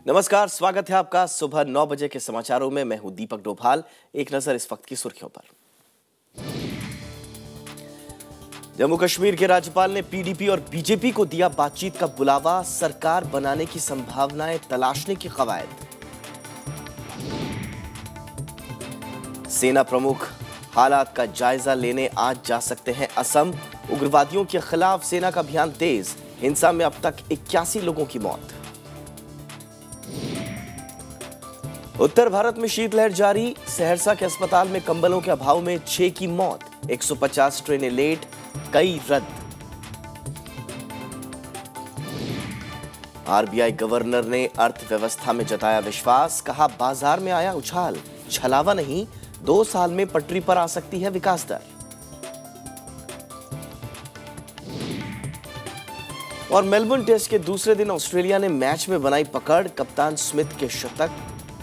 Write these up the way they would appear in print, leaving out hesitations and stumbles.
नमस्कार, स्वागत है आपका सुबह 9 बजे के समाचारों में। मैं हूं दीपक डोभाल। एक नजर इस वक्त की सुर्खियों पर। जम्मू कश्मीर के राज्यपाल ने पीडीपी और बीजेपी को दिया बातचीत का बुलावा, सरकार बनाने की संभावनाएं तलाशने की कवायद। सेना प्रमुख हालात का जायजा लेने आज जा सकते हैं असम। उग्रवादियों के खिलाफ सेना का अभियान तेज, हिंसा में अब तक 81 लोगों की मौत। उत्तर भारत में शीतलहर जारी, सहरसा के अस्पताल में कंबलों के अभाव में 6 की मौत, 150 ट्रेनें लेट, कई रद्द। आरबीआई गवर्नर ने अर्थव्यवस्था में जताया विश्वास, कहा बाजार में आया उछाल, छलावा नहीं, 2 साल में पटरी पर आ सकती है विकास दर। और मेलबर्न टेस्ट के दूसरे दिन ऑस्ट्रेलिया ने मैच में बनाई पकड़, कप्तान स्मिथ के शतक,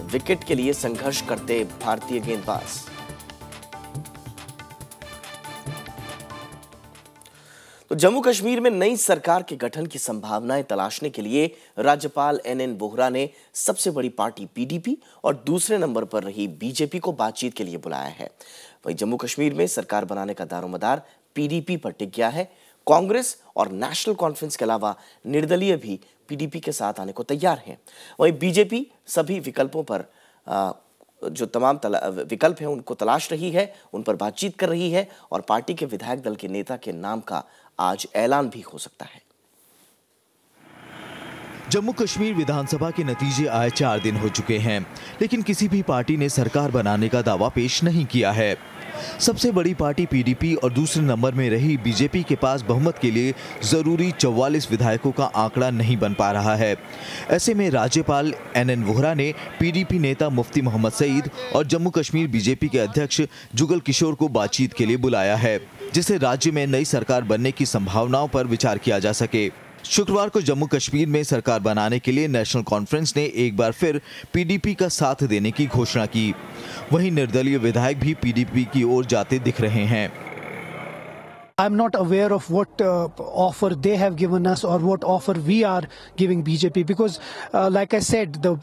विकेट के लिए संघर्ष करते भारतीय गेंदबाज। तो जम्मू कश्मीर में नई सरकार के गठन की संभावनाएं तलाशने के लिए राज्यपाल एनएन वोहरा ने सबसे बड़ी पार्टी पीडीपी और दूसरे नंबर पर रही बीजेपी को बातचीत के लिए बुलाया है। वहीं जम्मू कश्मीर में सरकार बनाने का दारोमदार पीडीपी पर टिक गया है। कांग्रेस और नेशनल कॉन्फ्रेंस के अलावा निर्दलीय भी पीडीपी के साथ आने को तैयार हैं। वहीं बीजेपी सभी विकल्पों पर जो तमाम विकल्प हैं उनको तलाश रही है, उन पर बातचीत कर रही है और पार्टी के विधायक दल के नेता के नाम का आज ऐलान भी हो सकता है। जम्मू कश्मीर विधानसभा के नतीजे आए 4 दिन हो चुके हैं, लेकिन किसी भी पार्टी ने सरकार बनाने का दावा पेश नहीं किया है। सबसे बड़ी पार्टी पीडीपी और दूसरे नंबर में रही बीजेपी के पास बहुमत के लिए जरूरी 44 विधायकों का आंकड़ा नहीं बन पा रहा है। ऐसे में राज्यपाल एनएन वोहरा ने पीडीपी नेता मुफ्ती मोहम्मद सईद और जम्मू कश्मीर बीजेपी के अध्यक्ष जुगल किशोर को बातचीत के लिए बुलाया है, जिससे राज्य में नई सरकार बनने की संभावनाओं पर विचार किया जा सके। शुक्रवार को जम्मू कश्मीर में सरकार बनाने के लिए नेशनल कॉन्फ्रेंस ने एक बार फिर पीडीपी का साथ देने की घोषणा की। वहीं निर्दलीय विधायक भी पीडीपी की ओर जाते दिख रहे हैं। I'm not aware of what offer they have given us or what offer we are giving BJP because like I said, the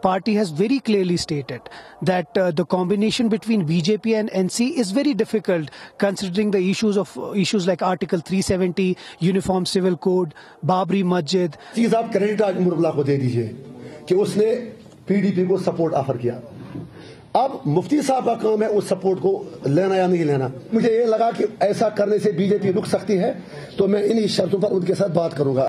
party has very clearly stated that the combination between BJP and NC is very difficult considering the issues like Article 370, Uniform Civil Code, Babri Masjid. चीज आप credit आज मुर्बला को दे दीजिए कि उसने PDP को support offer किया। अब मुफ्ती साहब का काम है उस सपोर्ट को लेना या नहीं लेना। मुझे ये लगा कि ऐसा करने से बीजेपी रुक सकती है, तो मैं इन्हीं शर्तों पर उनके साथ बात करूंगा।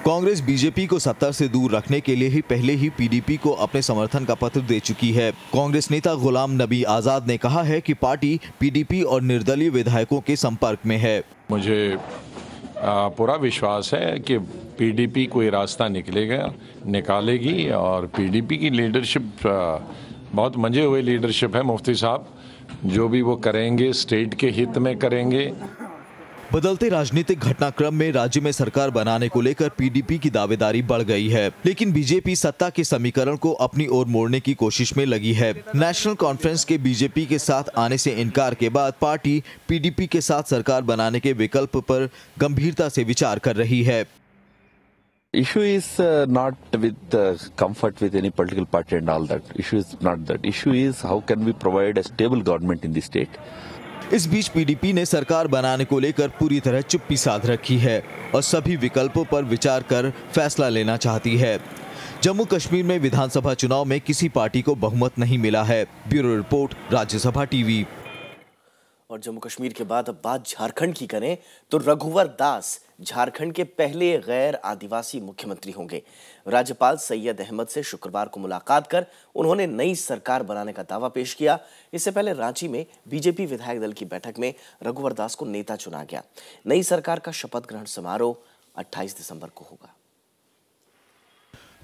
कांग्रेस बीजेपी को सत्ता से दूर रखने के लिए ही पहले ही पीडीपी को अपने समर्थन का पत्र दे चुकी है। कांग्रेस नेता गुलाम नबी आजाद ने कहा है कि पार्टी पीडीपी और निर्दलीय विधायकों के संपर्क में है। मुझे पूरा विश्वास है कि पीडीपी कोई रास्ता निकालेगी और पीडीपी की लीडरशिप बहुत मंजे हुए लीडरशिप है। मुफ्ती साहब जो भी वो करेंगे स्टेट के हित में करेंगे। बदलते राजनीतिक घटनाक्रम में राज्य में सरकार बनाने को लेकर पीडीपी की दावेदारी बढ़ गई है, लेकिन बीजेपी सत्ता के समीकरण को अपनी ओर मोड़ने की कोशिश में लगी है। नेशनल कॉन्फ्रेंस के बीजेपी के साथ आने से इनकार के बाद पार्टी पीडीपी के साथ सरकार बनाने के विकल्प पर गंभीरता से विचार कर रही है। Issue is not with comfort with any political party and all that. Issue is not that. Issue is how can we provide a stable government in the state. इस बीच पीडीपी ने सरकार बनाने को लेकर पूरी तरह चुप्पी साध रखी है और सभी विकल्पों पर विचार कर फैसला लेना चाहती है। जम्मू कश्मीर में विधानसभा चुनाव में किसी पार्टी को बहुमत नहीं मिला है। Bureau report, Rajya Sabha TV. और जम्मू कश्मीर के बाद अब बात झारखंड की करें तो रघुवर दास झारखंड के पहले गैर आदिवासी मुख्यमंत्री होंगे। राज्यपाल सैयद अहमद से शुक्रवार को मुलाकात कर उन्होंने नई सरकार बनाने का दावा पेश किया। इससे पहले रांची में बीजेपी विधायक दल की बैठक में रघुवर दास को नेता चुना गया। नई सरकार का शपथ ग्रहण समारोह 28 दिसंबर को होगा।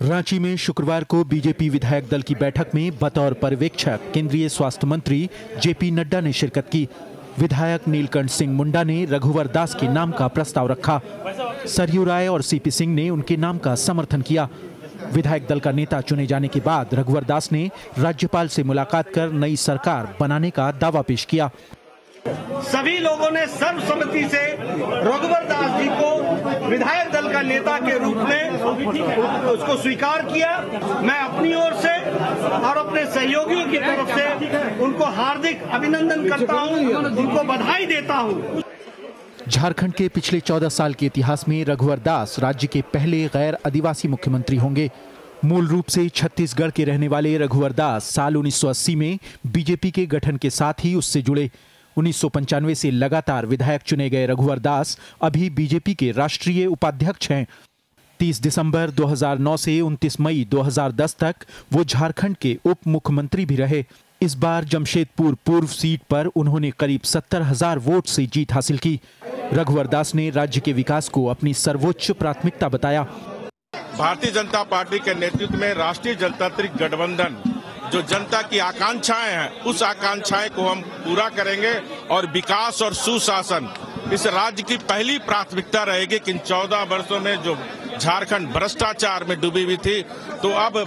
रांची में शुक्रवार को बीजेपी विधायक दल की बैठक में बतौर पर्यवेक्षक केंद्रीय स्वास्थ्य मंत्री जेपी नड्डा ने शिरकत की। विधायक नीलकंठ सिंह मुंडा ने रघुवर दास के नाम का प्रस्ताव रखा। सरयू राय और सीपी सिंह ने उनके नाम का समर्थन किया। विधायक दल का नेता चुने जाने के बाद रघुवर दास ने राज्यपाल से मुलाकात कर नई सरकार बनाने का दावा पेश किया। सभी लोगों ने सर्वसम्मति से रघुवर दास जी को विधायक दल का नेता के रूप में उसको स्वीकार किया। मैं अपनी ओर से और अपने सहयोगियों की तरफ से उनको हार्दिक अभिनंदन करता हूं, उनको बधाई देता हूं। झारखंड के पिछले 14 साल के इतिहास में रघुवर दास राज्य के पहले गैर आदिवासी मुख्यमंत्री होंगे। मूल रूप से छत्तीसगढ़ के रहने वाले रघुवर दास साल 1980 में बीजेपी के गठन के साथ ही उससे जुड़े। 1995 से लगातार विधायक चुने गए रघुवर दास अभी बीजेपी के राष्ट्रीय उपाध्यक्ष हैं। 30 दिसंबर 2009 से 29 मई 2010 तक वो झारखंड के उप मुख्यमंत्री भी रहे। इस बार जमशेदपुर पूर्व सीट पर उन्होंने करीब 70,000 वोट से जीत हासिल की। रघुवर दास ने राज्य के विकास को अपनी सर्वोच्च प्राथमिकता बताया। भारतीय जनता पार्टी के नेतृत्व में राष्ट्रीय जनतांत्रिक गठबंधन जो जनता की आकांक्षाएं हैं, उस आकांक्षाएं को हम पूरा करेंगे और विकास और सुशासन इस राज्य की पहली प्राथमिकता रहेगी। कि इन 14 वर्षों में जो झारखंड भ्रष्टाचार में डूबी हुई थी, तो अब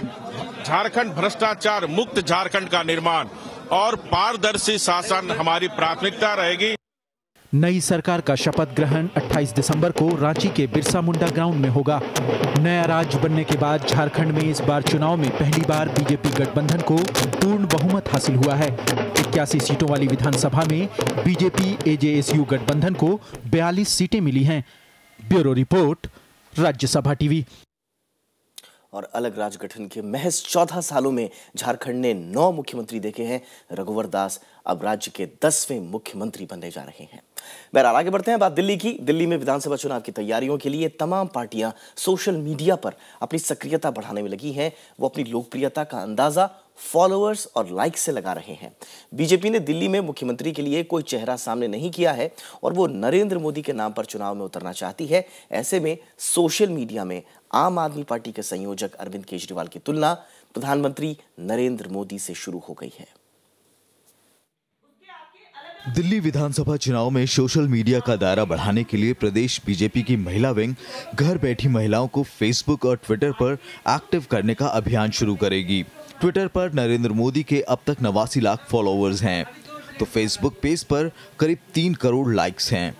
झारखंड भ्रष्टाचार मुक्त झारखंड का निर्माण और पारदर्शी शासन हमारी प्राथमिकता रहेगी। नई सरकार का शपथ ग्रहण 28 दिसंबर को रांची के बिरसा मुंडा ग्राउंड में होगा। नया राज्य बनने के बाद झारखंड में इस बार चुनाव में पहली बार बीजेपी गठबंधन को पूर्ण बहुमत हासिल हुआ है। 81 सीटों वाली विधानसभा में बीजेपी एजेएसयू गठबंधन को 42 सीटें मिली हैं। Bureau report, Rajya Sabha TV. और अलग राज्य गठन के महज 14 सालों में झारखंड ने 9 मुख्यमंत्री देखे हैं। रघुवर दास अब राज्य के 10वें मुख्यमंत्री बनने जा रहे हैं। बहरहाल आगे बढ़ते हैं बात दिल्ली की। दिल्ली में विधानसभा चुनाव की तैयारियों के लिए तमाम पार्टियां सोशल मीडिया पर अपनी सक्रियता बढ़ाने में लगी हैं। वो अपनी लोकप्रियता का अंदाजा फॉलोअर्स और लाइक से लगा रहे हैं। बीजेपी ने दिल्ली में मुख्यमंत्री के लिए कोई चेहरा सामने नहीं किया है और वो नरेंद्र मोदी के नाम पर चुनाव में उतरना चाहती है। ऐसे में सोशल मीडिया में आम आदमी पार्टी के संयोजक अरविंद केजरीवाल की तुलना प्रधानमंत्री नरेंद्र मोदी से शुरू हो गई है। दिल्ली विधानसभा चुनाव में सोशल मीडिया का दायरा बढ़ाने के लिए प्रदेश बीजेपी की महिला विंग घर बैठी महिलाओं को फेसबुक और ट्विटर पर एक्टिव करने का अभियान शुरू करेगी। ट्विटर पर नरेंद्र मोदी के अब तक 89 लाख फॉलोअर्स हैं, तो फेसबुक पेज पर करीब 3 करोड़ लाइक्स हैं।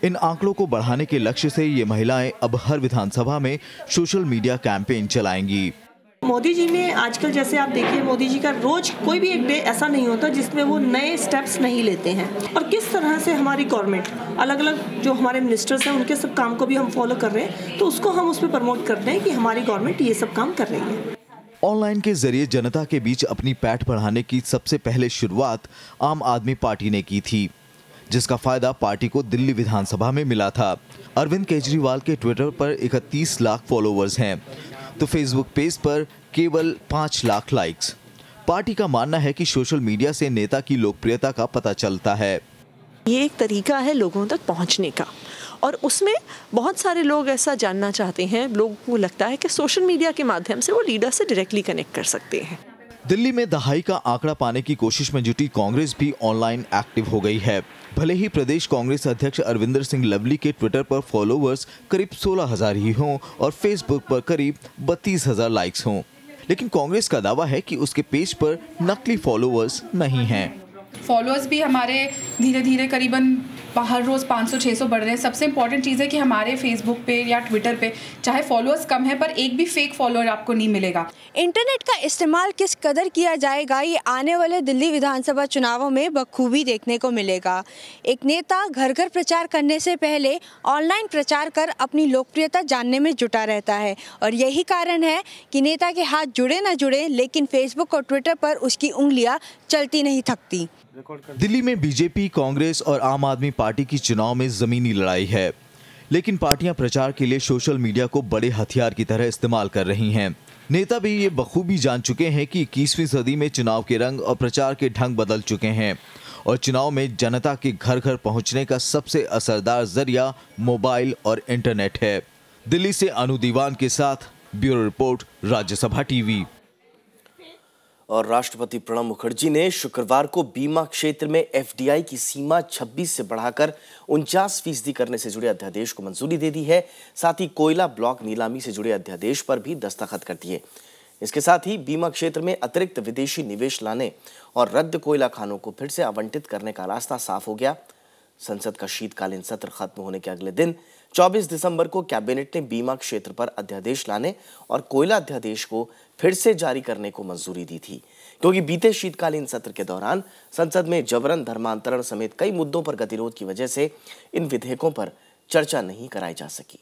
इन आंकड़ों को बढ़ाने के लक्ष्य से ये महिलाएं अब हर विधानसभा में social media campaign चलाएंगी। Modi ji ने आजकल जैसे आप देखिए, मोदी जी का रोज कोई भी एक डे ऐसा नहीं होता जिसमें वो नए स्टेप्स नहीं लेते हैं। और किस तरह से हमारी गवर्नमेंट अलग अलग जो हमारे मिनिस्टर्स हैं उनके सब काम को भी हम फॉलो कर रहे हैं, तो उसको हम उस पर प्रमोट करते हैं कि हमारी गवर्नमेंट ये सब काम कर रही है। ऑनलाइन के जरिए जनता के बीच अपनी पैठ बढ़ाने की सबसे पहले शुरुआत आम आदमी पार्टी ने की थी, जिसका फायदा पार्टी को दिल्ली विधानसभा में मिला था। अरविंद केजरीवाल के ट्विटर पर 31 लाख फॉलोअर्स हैं, तो फेसबुक पेज पर केवल 5 लाख लाइक्स। पार्टी का मानना है कि सोशल मीडिया से नेता की लोकप्रियता का पता चलता है। ये एक तरीका है लोगों तक पहुंचने का, और उसमें बहुत सारे लोग ऐसा जानना चाहते हैं। लोगों को लगता है कि सोशल मीडिया के माध्यम से वो लीडर से डायरेक्टली कनेक्ट कर सकते हैं। दिल्ली में दहाई का आंकड़ा पाने की कोशिश में जुटी कांग्रेस भी ऑनलाइन एक्टिव हो गई है। भले ही प्रदेश कांग्रेस अध्यक्ष अरविंदर सिंह लवली के ट्विटर पर फॉलोअर्स करीब 16,000 ही हों और फेसबुक पर करीब 32,000 लाइक्स हों, लेकिन कांग्रेस का दावा है कि उसके पेज पर नकली फॉलोअर्स नहीं हैं। फॉलोअर्स भी हमारे धीरे धीरे करीबन हर रोज़ 500-600 बढ़ रहे हैं। सबसे इम्पॉर्टेंट चीज़ है कि हमारे फेसबुक पे या ट्विटर पे चाहे फॉलोअर्स कम है, पर एक भी फेक फॉलोअर आपको नहीं मिलेगा। इंटरनेट का इस्तेमाल किस कदर किया जाएगा, ये आने वाले दिल्ली विधानसभा चुनावों में बखूबी देखने को मिलेगा। एक नेता घर घर प्रचार करने से पहले ऑनलाइन प्रचार कर अपनी लोकप्रियता जानने में जुटा रहता है, और यही कारण है कि नेता के हाथ जुड़े न जुड़े, लेकिन फेसबुक और ट्विटर पर उसकी उंगलियां चलती नहीं थकती। दिल्ली में बीजेपी, कांग्रेस और आम आदमी पार्टी की चुनाव में जमीनी लड़ाई है, लेकिन पार्टियां प्रचार के लिए सोशल मीडिया को बड़े हथियार की तरह इस्तेमाल कर रही हैं। नेता भी ये बखूबी जान चुके हैं कि 21वीं सदी में चुनाव के रंग और प्रचार के ढंग बदल चुके हैं और चुनाव में जनता के घर घर पहुंचने का सबसे असरदार जरिया मोबाइल और इंटरनेट है। दिल्ली से अनु दीवान के साथ ब्यूरो रिपोर्ट, राज्यसभा टीवी। और राष्ट्रपति प्रणब मुखर्जी ने शुक्रवार को बीमा क्षेत्र में एफडीआई की सीमा 26 से बढ़ाकर 49% करने से जुड़े अध्यादेश को मंजूरी दे दी है। साथ ही कोयला ब्लॉक नीलामी से जुड़े अध्यादेश पर भी दस्तखत कर दिए। इसके साथ ही बीमा क्षेत्र में अतिरिक्त विदेशी निवेश लाने और रद्द कोयला खानों को फिर से आवंटित करने का रास्ता साफ हो गया। संसद का शीतकालीन सत्र खत्म होने के अगले दिन 24 दिसंबर को कैबिनेट ने बीमा क्षेत्र पर अध्यादेश लाने और कोयला अध्यादेश को फिर से जारी करने को मंजूरी दी थी, क्योंकि बीते शीतकालीन सत्र के दौरान संसद में जबरन धर्मांतरण समेत कई मुद्दों पर गतिरोध की वजह से इन विधेयकों पर चर्चा नहीं कराई जा सकी।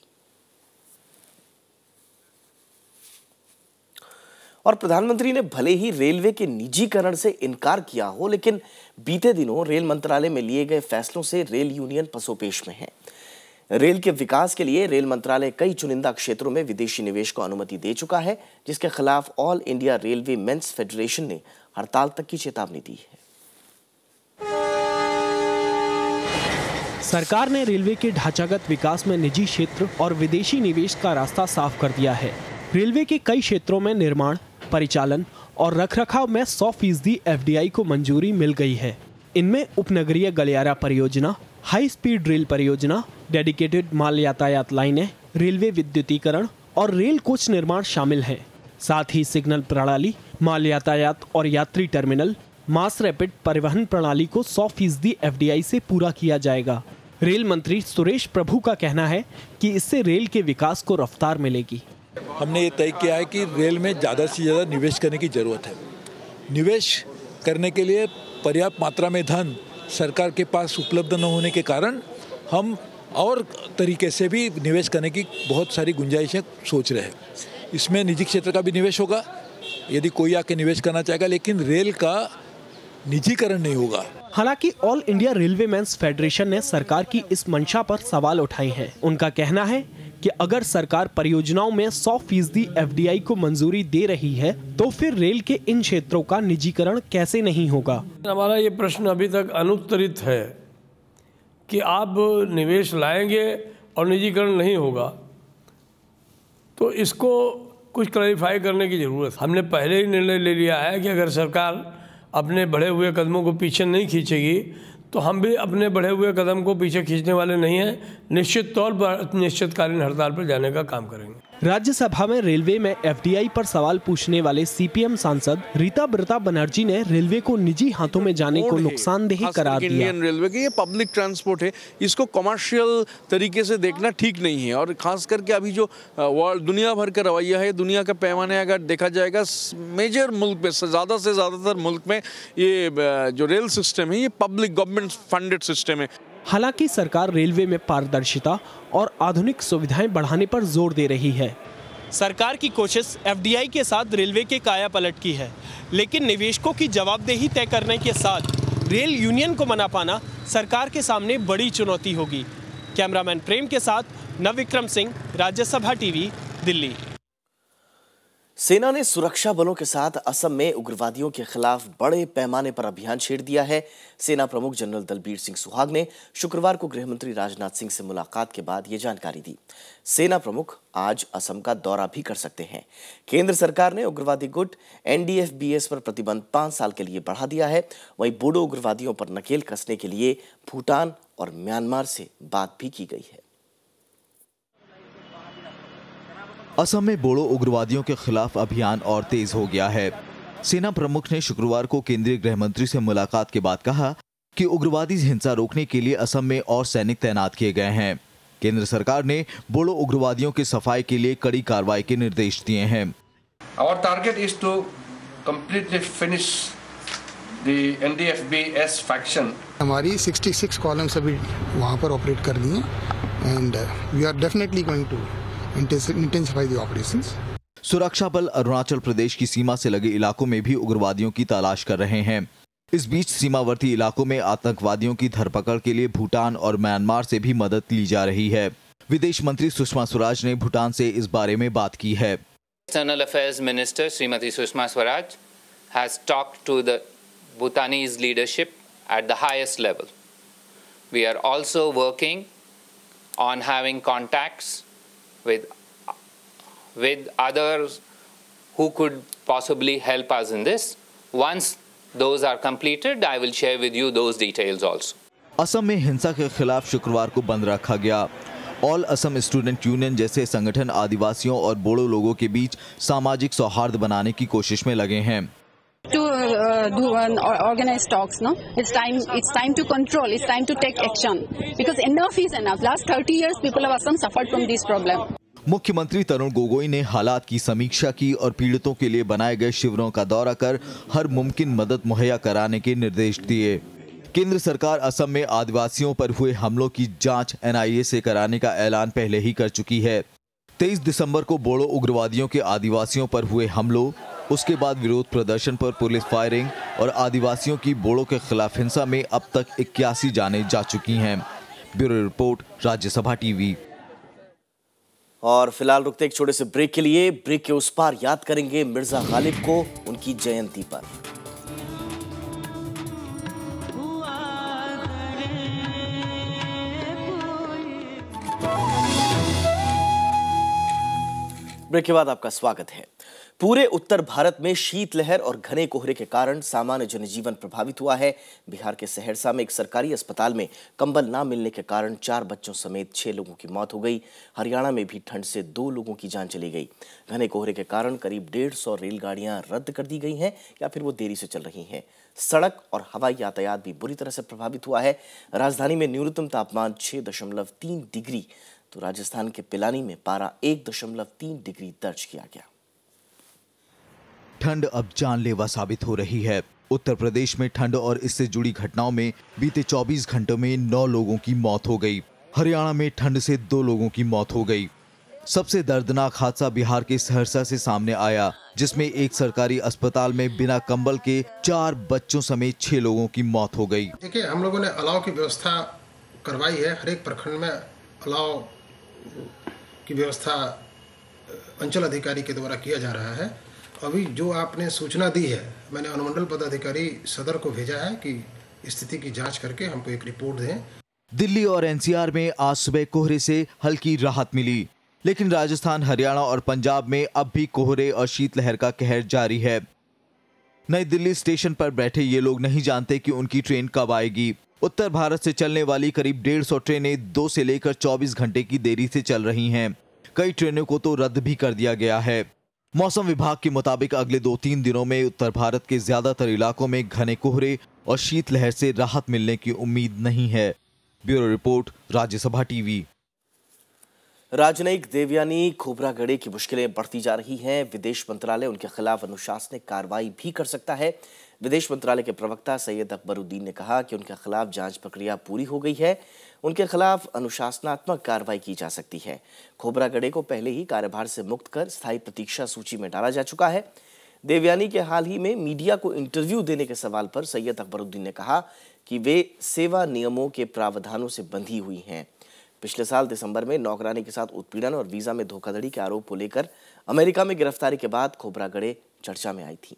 और प्रधानमंत्री ने भले ही रेलवे के निजीकरण से इनकार किया हो, लेकिन बीते दिनों रेल मंत्रालय में लिए गए फैसलों से रेल यूनियन पसोपेश में है। रेल के विकास के लिए रेल मंत्रालय कई चुनिंदा क्षेत्रों में विदेशी निवेश को अनुमति दे चुका है, जिसके खिलाफ All India Railway Men's Federation ने हड़ताल तक की चेतावनी दी है। सरकार ने रेलवे के ढांचागत विकास में निजी क्षेत्र और विदेशी निवेश का रास्ता साफ कर दिया है। रेलवे के कई क्षेत्रों में निर्माण, परिचालन और रखरखाव में 100% FDI को मंजूरी मिल गई है। इनमें उपनगरीय गलियारा परियोजना, हाई स्पीड रेल परियोजना, डेडिकेटेड माल यातायात लाइनें, रेलवे विद्युतीकरण और रेल कोच निर्माण शामिल हैं। साथ ही सिग्नल प्रणाली, माल यातायात और यात्री टर्मिनल, मास रैपिड परिवहन प्रणाली को 100% FDI से पूरा किया जाएगा। रेल मंत्री सुरेश प्रभु का कहना है कि इससे रेल के विकास को रफ्तार मिलेगी। हमने ये तय किया है कि रेल में ज़्यादा से ज़्यादा निवेश करने की ज़रूरत है। निवेश करने के लिए पर्याप्त मात्रा में धन सरकार के पास उपलब्ध न होने के कारण हम और तरीके से भी निवेश करने की बहुत सारी गुंजाइशें सोच रहे हैं। इसमें निजी क्षेत्र का भी निवेश होगा, यदि कोई आके निवेश करना चाहेगा, लेकिन रेल का निजीकरण नहीं होगा। हालांकि All India Railway Men's Federation ने सरकार की इस मंशा पर सवाल उठाए हैं। उनका कहना है कि अगर सरकार परियोजनाओं में 100% FDI को मंजूरी दे रही है, तो फिर रेल के इन क्षेत्रों का निजीकरण कैसे नहीं होगा। हमारा ये प्रश्न अभी तक अनुत्तरित है कि आप निवेश लाएंगे और निजीकरण नहीं होगा, तो इसको कुछ क्लैरिफाई करने की जरूरत है। हमने पहले ही निर्णय ले लिया है कि अगर सरकार अपने बढ़े हुए कदमों को पीछे नहीं खींचेगी, तो हम भी अपने बढ़े हुए कदम को पीछे खींचने वाले नहीं हैं। निश्चित तौर पर निश्चितकालीन हड़ताल पर जाने का काम करेंगे। राज्यसभा में रेलवे में FDI पर सवाल पूछने वाले CPM सांसद रीता ब्रता बनर्जी ने रेलवे को निजी हाथों में जाने को नुकसानदेह करार दिया। इंडियन रेलवे की ये पब्लिक ट्रांसपोर्ट है, इसको कमर्शियल तरीके से देखना ठीक नहीं है। और खास करके अभी जो वर्ल्ड दुनिया भर का रवैया है, दुनिया का पैमाने अगर देखा जाएगा, मेजर मुल्क में ज़्यादातर मुल्क में ये जो रेल सिस्टम है ये पब्लिक गवर्नमेंट फंडेड सिस्टम है। हालांकि सरकार रेलवे में पारदर्शिता और आधुनिक सुविधाएं बढ़ाने पर जोर दे रही है। सरकार की कोशिश FDI के साथ रेलवे के कायापलट की है, लेकिन निवेशकों की जवाबदेही तय करने के साथ रेल यूनियन को मना पाना सरकार के सामने बड़ी चुनौती होगी। कैमरामैन प्रेम के साथ नवविक्रम सिंह, राज्यसभा टीवी, दिल्ली। सेना ने सुरक्षा बलों के साथ असम में उग्रवादियों के खिलाफ बड़े पैमाने पर अभियान छेड़ दिया है। सेना प्रमुख जनरल दलबीर सिंह सुहाग ने शुक्रवार को गृहमंत्री राजनाथ सिंह से मुलाकात के बाद ये जानकारी दी। सेना प्रमुख आज असम का दौरा भी कर सकते हैं। केंद्र सरकार ने उग्रवादी गुट NDFBS पर प्रतिबंध 5 साल के लिए बढ़ा दिया है। वहीं बोडो उग्रवादियों पर नकेल कसने के लिए भूटान और म्यांमार से बात भी की गई है। असम में बोडो उग्रवादियों के खिलाफ अभियान और तेज हो गया है। सेना प्रमुख ने शुक्रवार को केंद्रीय गृह मंत्री से मुलाकात के बाद कहा कि उग्रवादी हिंसा रोकने के लिए असम में और सैनिक तैनात किए गए हैं। केंद्र सरकार ने बोडो उग्रवादियों की सफाई के लिए कड़ी कार्रवाई के निर्देश दिए हैं। Our target is to completely finish the NDFBS faction. हमारी 66 कॉलम्स अभी वहाँ पर ऑपरेट कर ली हैं and we are definitely going to intensify the operations. सुरक्षा बल अरुणाचल प्रदेश की सीमा से लगे इलाकों में भी उग्रवादियों की तलाश कर रहे हैं। इस बीच सीमावर्ती इलाकों में आतंकवादियों की धरपकड़ के लिए भूटान और म्यांमार से भी मदद ली जा रही है। विदेश मंत्री सुषमा स्वराज ने भूटान से इस बारे में बात की है। External Affairs Minister Srimati Sushma Swaraj has talked to the Bhutanese leadership at the highest level. We are also working on having contacts with others who could possibly help us in this. Once those are completed, I will share with you those details also. Assam में हिंसा के खिलाफ शुक्रवार को बंद रखा गया। All Assam student union जैसे संगठन आदिवासियों और बोडो लोगों के बीच सामाजिक सौहार्द बनाने की कोशिश में लगे हैं। To do organized talks, no? It's time to control. It's time to take action because enough is enough. Last 30 years, people of Assam suffered from this problem. मुख्यमंत्री तरुण गोगोई ने हालात की समीक्षा की और पीड़ितों के लिए बनाए गए शिविरों का दौरा कर हर मुमकिन मदद मुहैया कराने के निर्देश दिए। केंद्र सरकार असम में आदिवासियों पर हुए हमलों की जांच NIA से कराने का ऐलान पहले ही कर चुकी है। 23 दिसंबर को बोडो उग्रवादियों के आदिवासियों पर हुए हमलों, उसके बाद विरोध प्रदर्शन पर पुलिस फायरिंग और आदिवासियों की बोडो के खिलाफ हिंसा में अब तक 81 जानें जा चुकी हैं। Bureau report, Rajya Sabha TV. और फिलहाल रुकते एक छोटे से ब्रेक के लिए। ब्रेक के उस पार याद करेंगे मिर्जा गालिब को उनकी जयंती पर। ब्रेक के बाद आपका स्वागत है। पूरे उत्तर भारत में शीतलहर और घने कोहरे के कारण सामान्य जनजीवन प्रभावित हुआ है। बिहार के सहरसा में एक सरकारी अस्पताल में कंबल ना मिलने के कारण 4 बच्चों समेत 6 लोगों की मौत हो गई। हरियाणा में भी ठंड से 2 लोगों की जान चली गई। घने कोहरे के कारण करीब 150 रेलगाड़ियां रद्द कर दी गई हैं या फिर वो देरी से चल रही हैं। सड़क और हवाई यातायात भी बुरी तरह से प्रभावित हुआ है। राजधानी में न्यूनतम तापमान 6.3 डिग्री तो राजस्थान के पिलानी में पारा 1.3 डिग्री दर्ज किया गया। ठंड अब जानलेवा साबित हो रही है। उत्तर प्रदेश में ठंड और इससे जुड़ी घटनाओं में बीते 24 घंटों में 9 लोगों की मौत हो गई। हरियाणा में ठंड से 2 लोगों की मौत हो गई। सबसे दर्दनाक हादसा बिहार के सहरसा से सामने आया, जिसमें एक सरकारी अस्पताल में बिना कंबल के 4 बच्चों समेत 6 लोगों की मौत हो गई। देखिए, हम लोगों ने अलाव की व्यवस्था करवाई है। हर एक प्रखंड में अलाव की व्यवस्था अंचल अधिकारी के द्वारा किया जा रहा है। अभी जो आपने सूचना दी है, मैंने अनुमंडल पदाधिकारी सदर को भेजा है कि स्थिति की जांच करके हमको एक रिपोर्ट दें। दिल्ली और NCR में आज सुबह कोहरे से हल्की राहत मिली, लेकिन राजस्थान, हरियाणा और पंजाब में अब भी कोहरे और शीतलहर का कहर जारी है। नई दिल्ली स्टेशन पर बैठे ये लोग नहीं जानते कि उनकी ट्रेन कब आएगी। उत्तर भारत से चलने वाली करीब 150 ट्रेनें 2 से लेकर 24 घंटे की देरी से चल रही हैं। कई ट्रेनों को तो रद्द भी कर दिया गया है। मौसम विभाग के मुताबिक अगले 2-3 दिनों में उत्तर भारत के ज्यादातर इलाकों में घने कोहरे और शीतलहर से राहत मिलने की उम्मीद नहीं है। Bureau report, Rajya Sabha TV. राजनयिक देवयानी खोबरागड़े की मुश्किलें बढ़ती जा रही हैं। विदेश मंत्रालय उनके खिलाफ अनुशासनिक कार्रवाई भी कर सकता है। विदेश मंत्रालय के प्रवक्ता सैयद अकबरुद्दीन ने कहा कि उनके खिलाफ जांच प्रक्रिया पूरी हो गई है। उनके खिलाफ अनुशासनात्मक कार्रवाई की जा सकती है। खोबरागड़े को पहले ही कार्यभार से मुक्त कर स्थायी प्रतीक्षा सूची में डाला जा चुका है। देवयानी के हाल ही में मीडिया को इंटरव्यू देने के सवाल पर सैयद अकबरुद्दीन ने कहा कि वे सेवा नियमों के प्रावधानों से बंधी हुई हैं। पिछले साल दिसंबर में नौकरानी के साथ उत्पीड़न और वीजा में धोखाधड़ी के आरोप को लेकर अमेरिका में गिरफ्तारी के बाद खोबरागड़े चर्चा में आई थी।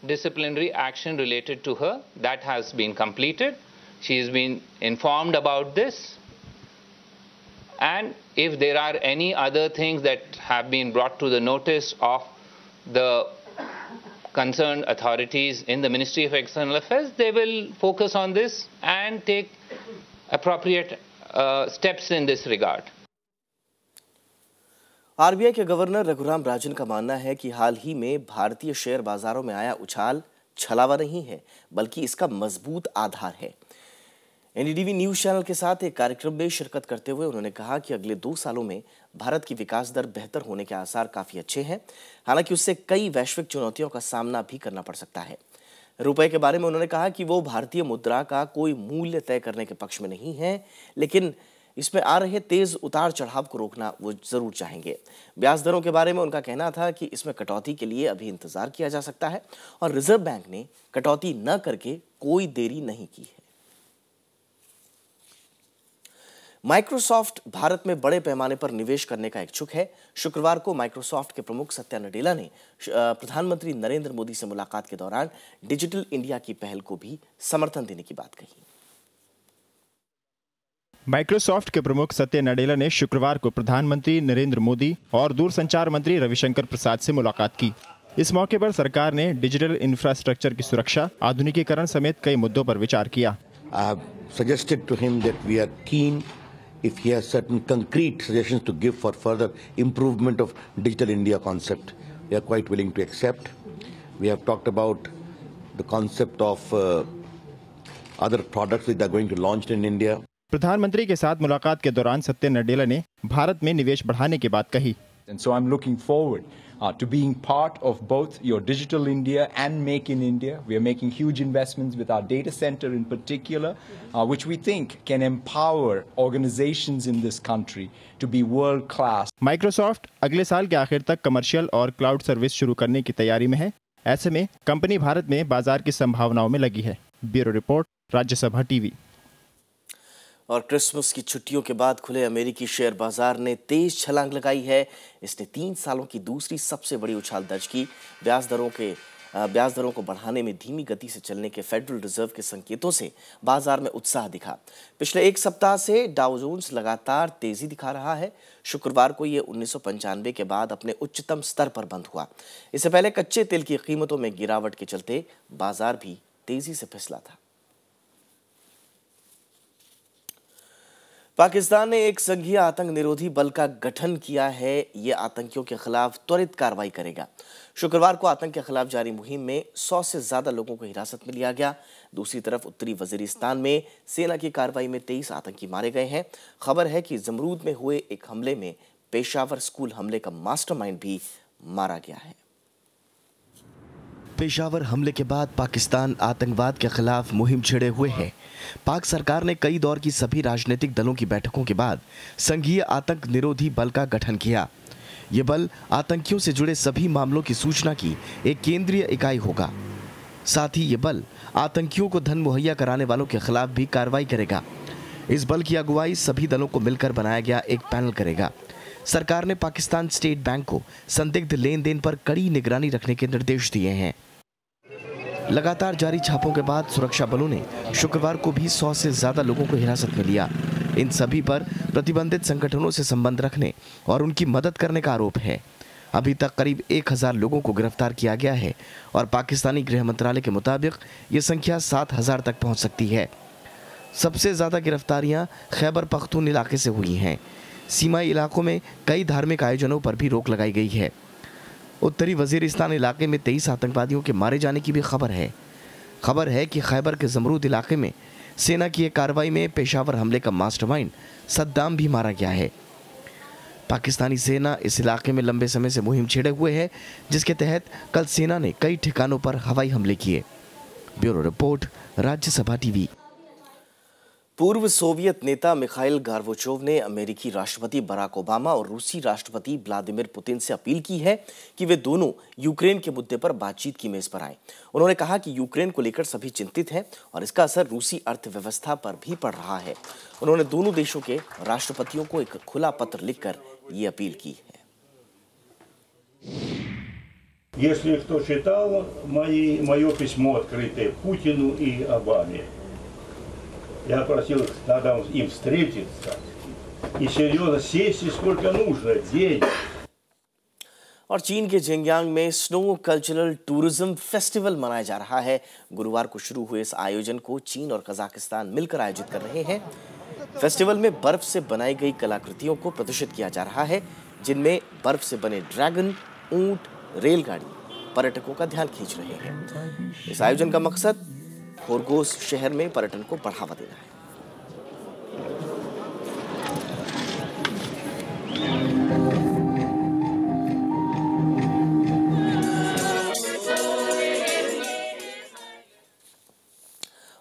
Disciplinary action related to her, that has been completed. She has been informed about this, and if there are any other things that have been brought to the notice of the concerned authorities in the Ministry of External Affairs, they will focus on this and take appropriate steps in this regard. RBI के governor Raghuram Rajan का मानना है कि हाल ही में भारतीय share बाजारों में आया उछाल छलावा नहीं है, बल्कि इसका मजबूत आधार है। एनडीटीवी न्यूज चैनल के साथ एक कार्यक्रम में शिरकत करते हुए उन्होंने कहा कि अगले 2 सालों में भारत की विकास दर बेहतर होने के आसार काफी अच्छे हैं। हालांकि उससे कई वैश्विक चुनौतियों का सामना भी करना पड़ सकता है। रुपए के बारे में उन्होंने कहा कि वो भारतीय मुद्रा का कोई मूल्य तय करने के पक्ष में नहीं है, लेकिन इसमें आ रहे तेज उतार चढ़ाव को रोकना वो जरूर चाहेंगे। ब्याज दरों के बारे में उनका कहना था कि इसमें कटौती के लिए अभी इंतजार किया जा सकता है और रिजर्व बैंक ने कटौती न करके कोई देरी नहीं की है। माइक्रोसॉफ्ट भारत में बड़े पैमाने पर निवेश करने का इच्छुक है। शुक्रवार को माइक्रोसॉफ्ट के प्रमुख सत्या नडेला ने प्रधानमंत्री नरेंद्र मोदी से मुलाकात के दौरान डिजिटल इंडिया की पहल को भी समर्थन देने की बात कही। माइक्रोसॉफ्ट के प्रमुख सत्या नडेला ने शुक्रवार को प्रधानमंत्री नरेंद्र मोदी और दूरसंचार मंत्री रविशंकर प्रसाद से मुलाकात की। इस मौके पर सरकार ने डिजिटल इंफ्रास्ट्रक्चर की सुरक्षा, आधुनिकीकरण समेत कई मुद्दों पर विचार किया। I have suggested to him that we are keen if he has certain concrete suggestions to give for further improvement of Digital India concept. We are quite willing to accept. We have talked about the concept of other products which are going to launch in India. प्रधानमंत्री के साथ मुलाकात के दौरान सत्य नडेला ने भारत में निवेश बढ़ाने की बात कही। And so I'm looking forward to being part of both your Digital India and Make in India. We are making huge investments with our data center in particular, which we think can empower organizations in this country to be world class. Microsoft अगले साल के आखिर तक commercial और cloud service शुरू करने की तैयारी में है। ऐसे में कंपनी भारत में बाजार की संभावनाओं में लगी है। Bureau report, Rajya Sabha TV. और क्रिसमस की छुट्टियों के बाद खुले अमेरिकी शेयर बाजार ने तेज छलांग लगाई है। इसने 3 सालों की दूसरी सबसे बड़ी उछाल दर्ज की। ब्याज दरों को बढ़ाने में धीमी गति से चलने के फेडरल रिजर्व के संकेतों से बाजार में उत्साह दिखा। पिछले एक सप्ताह से डाउ जोन्स लगातार तेजी दिखा रहा है। शुक्रवार को ये 1995 के बाद अपने उच्चतम स्तर पर बंद हुआ। इससे पहले कच्चे तेल की कीमतों में गिरावट के चलते बाजार भी तेजी से फिसला था। पाकिस्तान ने एक संघीय आतंक निरोधी बल का गठन किया है। ये आतंकियों के खिलाफ त्वरित कार्रवाई करेगा। शुक्रवार को आतंक के खिलाफ जारी मुहिम में 100 से ज्यादा लोगों को हिरासत में लिया गया। दूसरी तरफ उत्तरी वजीरिस्तान में सेना की कार्रवाई में 23 आतंकी मारे गए हैं। खबर है कि जमरूद में हुए एक हमले में पेशावर स्कूल हमले का मास्टरमाइंड भी मारा गया है। पेशावर हमले के बाद पाकिस्तान आतंकवाद के खिलाफ मुहिम छेड़े हुए है। पाक सरकार ने कई दौर की सभी राजनीतिक दलों की बैठकों के बाद संघीय आतंक निरोधी बल का गठन किया। ये बल आतंकियों से जुड़े सभी मामलों की सूचना की एक केंद्रीय इकाई होगा। साथ ही ये बल आतंकियों को धन मुहैया कराने वालों के खिलाफ भी कार्रवाई करेगा। इस बल की अगुवाई सभी दलों को मिलकर बनाया गया एक पैनल करेगा। सरकार ने पाकिस्तान स्टेट बैंक को संदिग्ध लेन देन पर कड़ी निगरानी रखने के निर्देश दिए हैं। लगातार जारी छापों के बाद सुरक्षा बलों ने शुक्रवार को भी 100 से ज्यादा लोगों को हिरासत में लिया। इन सभी पर प्रतिबंधित संगठनों से संबंध रखने और उनकी मदद करने का आरोप है। अभी तक करीब 1000 लोगों को गिरफ्तार किया गया है और पाकिस्तानी गृह मंत्रालय के मुताबिक ये संख्या 7000 तक पहुंच सकती है। सबसे ज्यादा गिरफ्तारियां खैबर पख्तून इलाके से हुई हैं। सीमाई इलाकों में कई धार्मिक आयोजनों पर भी रोक लगाई गई है। उत्तरी वजीरिस्तान इलाके में 23 आतंकवादियों के मारे जाने की भी खबर है कि खैबर के जमरूद इलाके में सेना की एक कार्रवाई में पेशावर हमले का मास्टरमाइंड सद्दाम भी मारा गया है। पाकिस्तानी सेना इस इलाके में लंबे समय से मुहिम छेड़े हुए है, जिसके तहत कल सेना ने कई ठिकानों पर हवाई हमले किए। Bureau report, Rajya Sabha TV. पूर्व सोवियत नेता मिखाइल गार्बोचोव ने अमेरिकी राष्ट्रपति बराक ओबामा और रूसी राष्ट्रपति व्लादिमीर पुतिन से अपील की है कि वे दोनों यूक्रेन के मुद्दे पर बातचीत की मेज पर आएं। उन्होंने कहा कि यूक्रेन को लेकर सभी चिंतित हैं और इसका असर रूसी अर्थव्यवस्था पर भी पड़ रहा है। उन्होंने दोनों देशों के राष्ट्रपतियों को एक खुला पत्र लिखकर ये अपील की है। Если кто читал мое письмо открытое Путину и Обаме, я просил их, надо им встретиться и серьезно сесть, сколько нужно, день. और चीन के जिंगयांग में स्नो कल्चरल टूरिज्म फेस्टिवल मनाया जा रहा है। गुरुवार को शुरू हुए इस आयोजन को चीन और कजाकिस्तान मिलकर आयोजित कर रहे हैं। फेस्टिवल में बर्फ से बनाई गई कलाकृतियों को प्रदर्शित किया जा रहा है, जिनमें बर्फ से बने ड्रैगन, ऊंट, रेलगाड़ी पर्यटकों का ध्यान खींच रहे हैं। इस आयोजन का मकसद होरगोस शहर में पर्यटन को बढ़ावा देना है।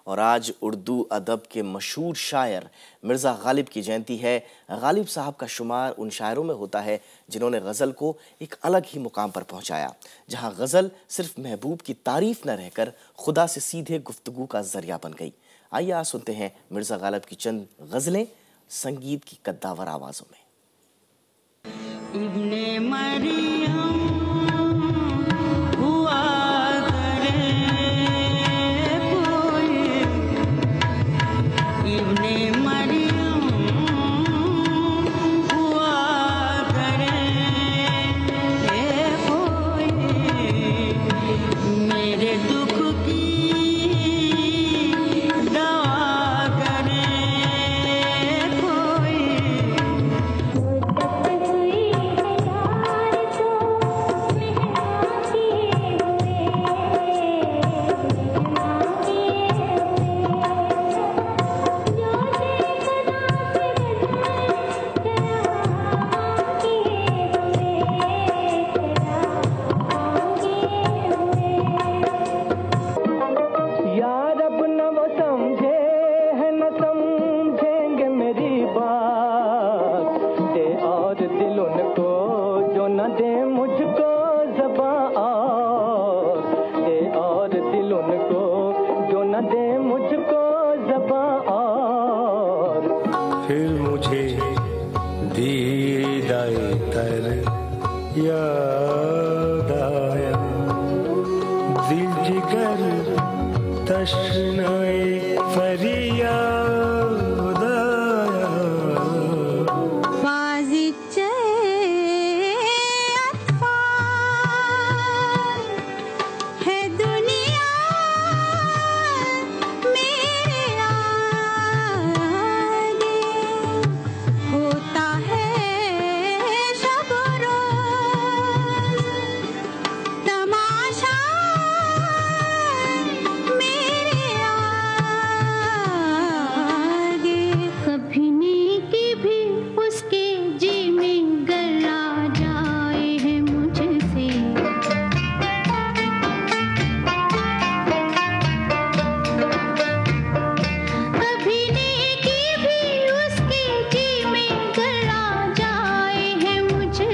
और आज उर्दू अदब के मशहूर शायर मिर्ज़ा गालिब की जयंती है। गालिब साहब का शुमार उन शायरों में होता है जिन्होंने गज़ल को एक अलग ही मुकाम पर पहुंचाया, जहां गज़ल सिर्फ महबूब की तारीफ न रहकर खुदा से सीधे गुफ्तगू का जरिया बन गई। आइए आज सुनते हैं मिर्ज़ा गालिब की चंद गज़लें संगीत की कद्दावर आवाज़ों में। इब्ने मरियम हुआ मेरे दुख की दवा और दिल उनको जो न दे मुझको ज़बां और दे और दिल उनको जो न दे मुझको ज़बां और फिर मुझे दीदाए तर याद आया दिल जिगर तश्नाए फरियाद आया है दुनिया मेरे आगे होता है शब रोज तमाशा मेरे आगे कभी नेकी भी उसके जी में गला जाए है मुझसे कभी नेकी भी उसके जी में गला जाए है मुझसे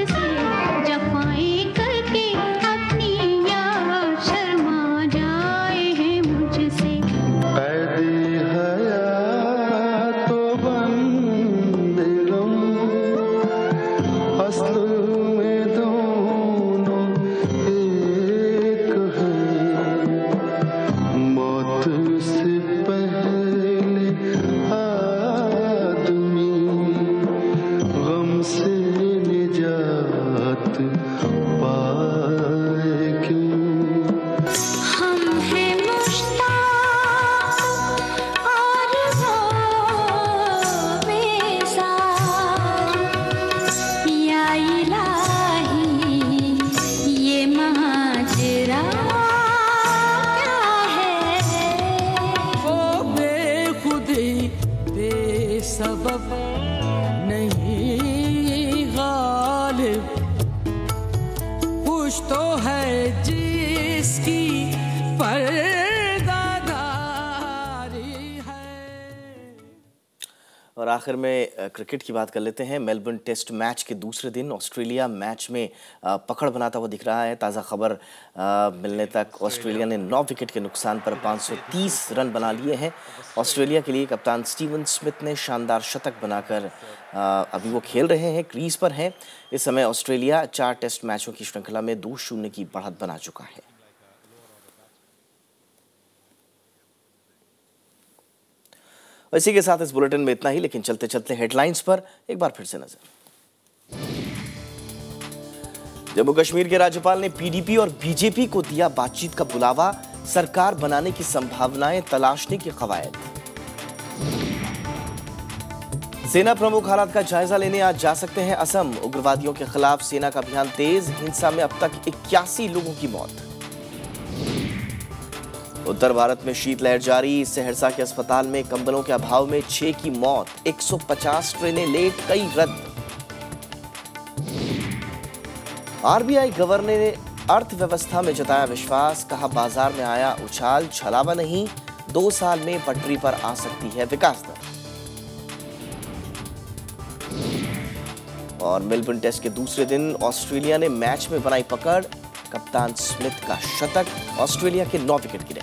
जफाएं करके अपनी याद शर्मा जाए है मुझसे कैदी हयात बंदे गम असल में दोनों एक हैं मौत से पहले आदमी गम से निजात पाए क्यों हम हैं मुश्ताक और वो बेजार या इलाही ये माजरा क्या है वो बेखुदी बेसबब नहीं गालिब कुछ तो है जिसकी पर्दादारी है। और आखिर में क्रिकेट की बात कर लेते हैं। मेलबर्न टेस्ट मैच के दूसरे दिन ऑस्ट्रेलिया मैच में पकड़ बनाता हुआ दिख रहा है। ताज़ा खबर मिलने तक ऑस्ट्रेलिया ने 9 विकेट के नुकसान पर 530 रन बना लिए हैं। ऑस्ट्रेलिया के लिए कप्तान स्टीवन स्मिथ ने शानदार शतक बनाकर अभी वो खेल रहे हैं, क्रीज पर हैं। इस समय ऑस्ट्रेलिया 4 टेस्ट मैचों की श्रृंखला में 2-0 की बढ़त बना चुका है। और इसी के साथ इस बुलेटिन में इतना ही, लेकिन चलते चलते हेडलाइंस पर एक बार फिर से नजर। जम्मू कश्मीर के राज्यपाल ने पीडीपी और बीजेपी को दिया बातचीत का बुलावा, सरकार बनाने की संभावनाएं तलाशने की कवायद। सेना प्रमुख हालात का जायजा लेने आज जा सकते हैं असम। उग्रवादियों के खिलाफ सेना का अभियान तेज, हिंसा में अब तक 81 लोगों की मौत। उत्तर भारत में शीतलहर जारी, सहरसा के अस्पताल में कंबलों के अभाव में 6 की मौत, 150 ट्रेनें लेट, कई रद्द। आरबीआई गवर्नर ने अर्थव्यवस्था में जताया विश्वास, कहा बाजार में आया उछाल, छलावा नहीं, 2 साल में पटरी पर आ सकती है विकास दर। और मेलबर्न टेस्ट के दूसरे दिन ऑस्ट्रेलिया ने मैच में बनाई पकड़, कप्तान स्मिथ का शतक, ऑस्ट्रेलिया के 9 विकेट गिरे।